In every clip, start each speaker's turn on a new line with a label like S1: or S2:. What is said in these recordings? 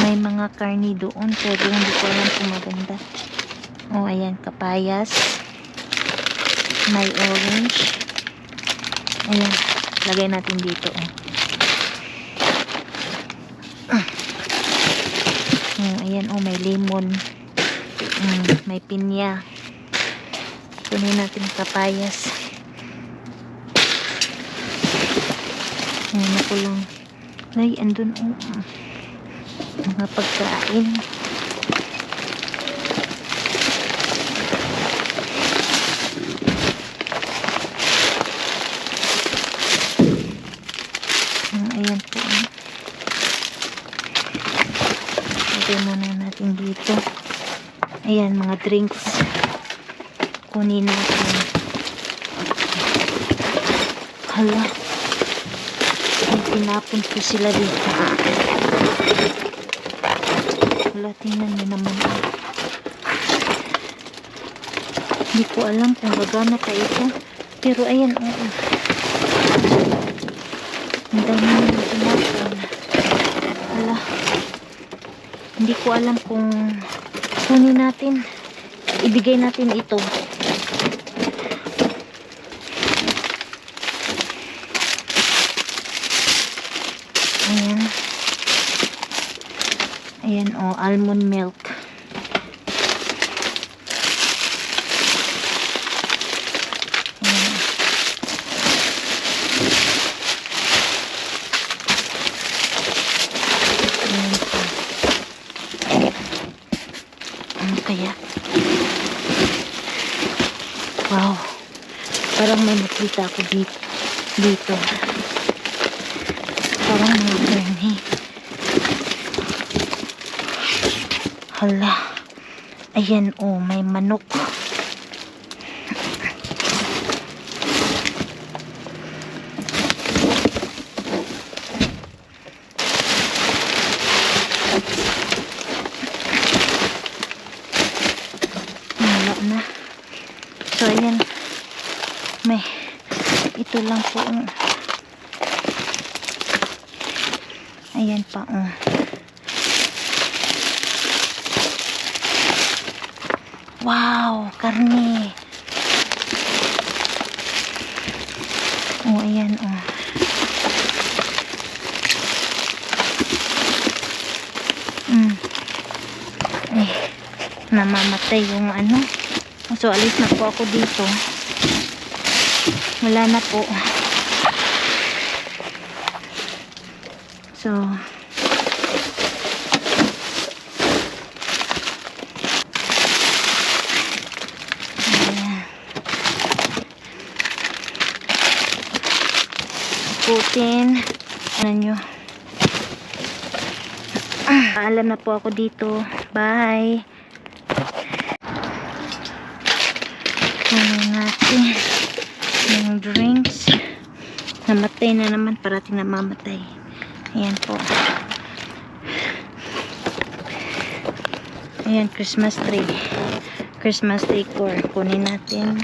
S1: may mga karni doon pero hindi ko alam kung maganda. Oh, ayan, kapayas, may orange. Ayan, lagay natin dito. Ayan, may lemon, may pinya. Kunin natin kapayas. Ayan, ako lang. Ay, andun, mga pagkain. Ayan po. Lagay muna natin dito. Ayan, mga drinks. Kunin natin. Hala. Ay, tinapon ko sila dito. Hala, tingnan nyo naman. Hindi ko alam kung gagana ka ito. Pero ayan, ang dami nyo tinapon. Hala. Hindi ko alam kung kunin natin. Ibigay natin ito. Ayan. Ayan, almond milk. Ayan. Ayan po. Ano kaya? Wow. Parang may nakita ako dito. Parang mga karni. Hala. Ayan, may manok. Wala na. So, ayan. May ito lang po. Ayan pa, Wow, karne. Ayan, namamatay yung So, alis na po ako dito. Wala na po. So, putin. Ano nyo? Paalam na po ako dito. Bye. Natin yung drinks. Namatay na naman. Parating namamatay. Ayan po. Ayan, Christmas tree. Christmas decor. Kunin natin.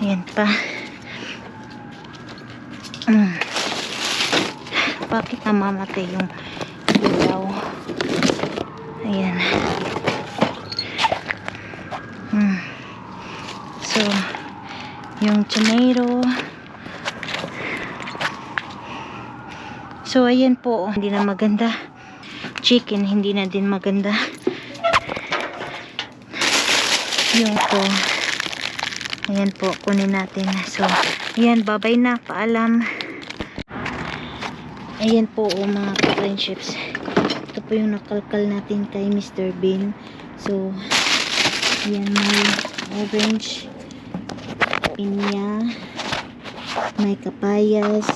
S1: Ayan pa. Bakit namamatay yung ilaw? Ayan. So, yung tomato. So, ayan po. Hindi na maganda. Chicken, hindi na din maganda. Yung po. Ayan po, kunin natin. So, ayan, bye-bye na. Paalam. Ayan po, mga friendships. Ito po yung nakalkal natin kay Mr. Bean. So, ayan, may orange, pinya, may kapayas,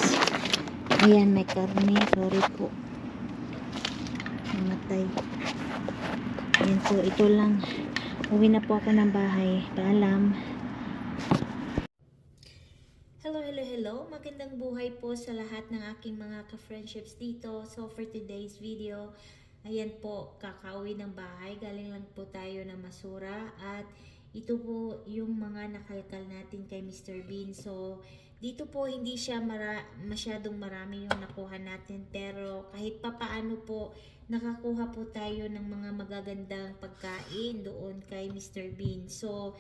S1: ayan, may karne. Sorry po, namatay. Ayan po, ito lang. Uwi na po ako ng bahay. Paalam. Hello. Magandang buhay po sa lahat ng aking mga ka-friendships dito. So, for today's video, ayan po, kakauwi ng bahay. Galing lang po tayo ng Masura. At ito po yung mga nakalkal natin kay Mr. Bean. So, Dito po hindi siya masyadong marami yung nakuha natin, pero kahit papaano po nakakuha po tayo ng mga magagandang pagkain doon kay Mr. Bean. So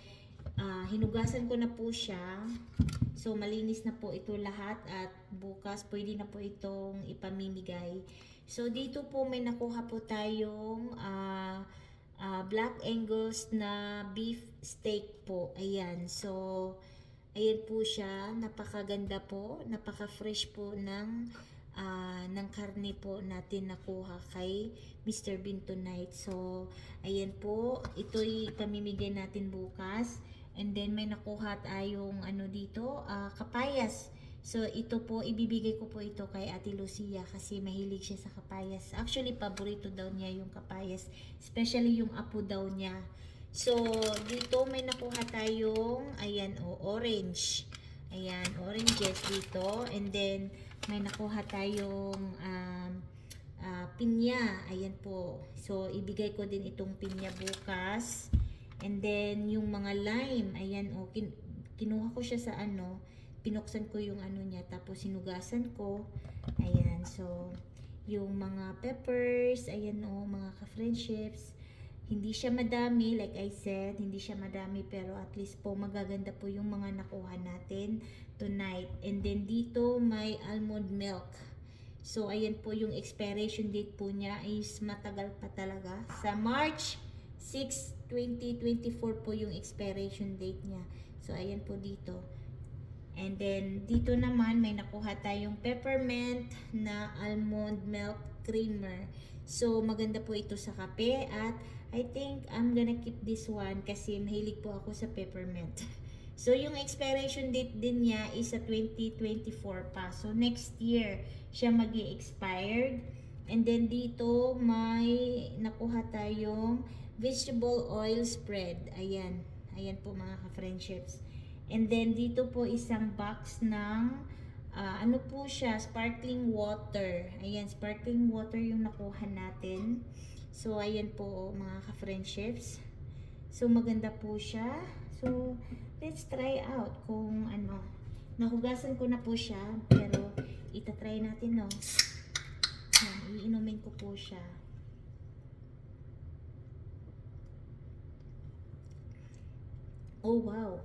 S1: hinugasan ko na po siya. So malinis na po ito lahat at bukas pwede na po itong ipamimigay. So dito po may nakuha po tayong Black Angus na beef steak po. Ayan. So ayan po siya. Napakaganda po. Napaka-fresh po ng karne po natin nakuha kay Mr. Bean tonight. So ayan po. Ito'y ipamimigay natin bukas. And then may nakuha tayong dito, kapayas. So ito po, ibibigay ko po ito kay Ate Lucia kasi mahilig siya sa kapayas. Actually, paborito daw niya yung kapayas. Especially yung apo daw niya. So dito may nakuha tayong, ayan orange. Ayan, oranges dito. And then may nakuha tayong pinya. Ayan po. So ibigay ko din itong pinya bukas. And then, yung mga lime, ayan kinuha ko siya sa pinuksan ko yung niya, tapos sinugasan ko. Ayan, so, yung mga peppers, ayan mga ka-friendships. Hindi siya madami, like I said, hindi siya madami, pero at least po magaganda po yung mga nakuha natin tonight. And then, dito may almond milk. So, ayan po yung expiration date po niya is matagal pa talaga. Sa March 6, 2024 po yung expiration date niya. So, ayan po dito. And then, dito naman, may nakuha tayong peppermint na almond milk creamer. So, maganda po ito sa kape. At, I think, I'm gonna keep this one kasi mahilig po ako sa peppermint. So, yung expiration date din niya is sa 2024 pa. So, next year, siya magi-expired. And then, dito, may nakuha tayong vegetable oil spread. Ayan. Ayan po mga ka-friendships. And then dito po isang box ng po siya, sparkling water. Ayan, sparkling water yung nakuha natin. So ayan po mga ka-friendships. So maganda po siya. So let's try out kung nahugasan ko na po siya, pero itatry natin Ayan, iinumin ko po siya. Oh wow,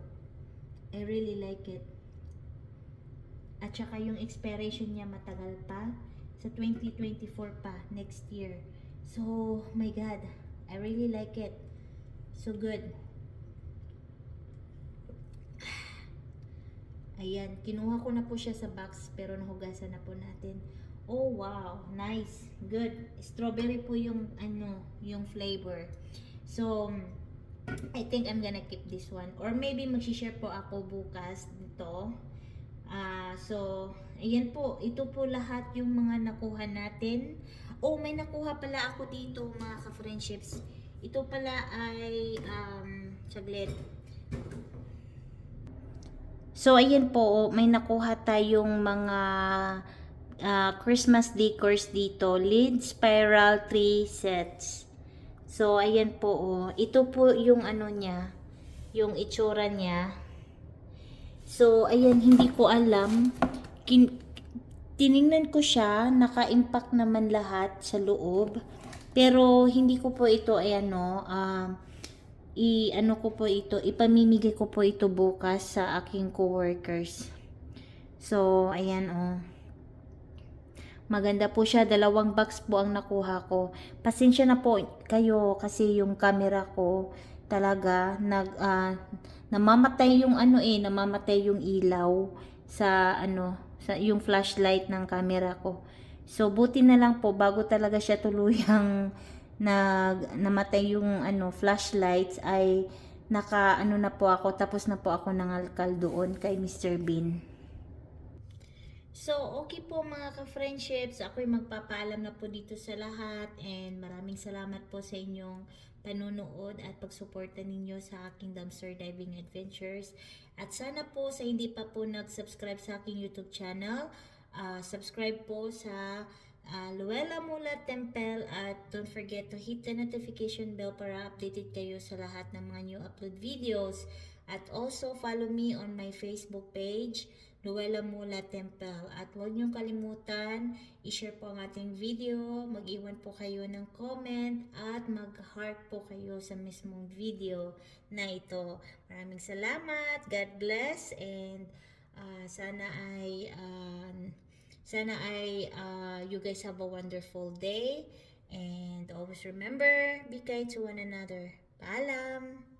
S1: I really like it. At saka yung expiration niya matagal pa, sa 2024 pa, next year. So, my God, I really like it. So good. Ayan, kinuha ko na po siya sa box pero nahugasan na po natin. Oh wow, nice, good. Strawberry po yung yung flavor. So, I think I'm gonna keep this one. Or maybe mag-share po ako bukas dito. So, ayan po. Ito po lahat yung mga nakuha natin. Oh, may nakuha pala ako dito mga ka-friendships. Ito pala ay, saglit. So, ayan po. May nakuha tayong mga Christmas decors dito. Lid spiral 3 sets. So, ayan po, ito po yung niya, yung itsura niya. So, ayan, hindi ko alam. Tiningnan ko siya, naka-impact naman lahat sa loob. Pero, hindi ko po ito, ipamimigay ko po ito bukas sa aking coworkers. So, ayan, maganda po siya. 2 box po ang nakuha ko. Pasensya na po kayo kasi yung camera ko talaga namamatay yung namamatay yung ilaw sa sa yung flashlight ng camera ko. So buti na lang po bago talaga siya tuluyang namatay yung flashlights ay na po ako, tapos na po ako nangalkal doon kay Mr. Bean. So, okay po mga ka-friendships, ako'y magpapaalam na po dito sa lahat and maraming salamat po sa inyong panunood at pagsuporta ninyo sa aking dumpster diving adventures. At sana po sa hindi pa po nag-subscribe sa aking YouTube channel, subscribe po sa Luella Mula Temple at don't forget to hit the notification bell para updated kayo sa lahat ng mga new upload videos. At also follow me on my Facebook page, Luella Mula Temple. At huwag niyong kalimutan, i-share po ang ating video, mag-iwan po kayo ng comment, at mag-heart po kayo sa mismong video na ito. Maraming salamat, God bless, and sana ay you guys have a wonderful day, and always remember, be kind to one another. Paalam!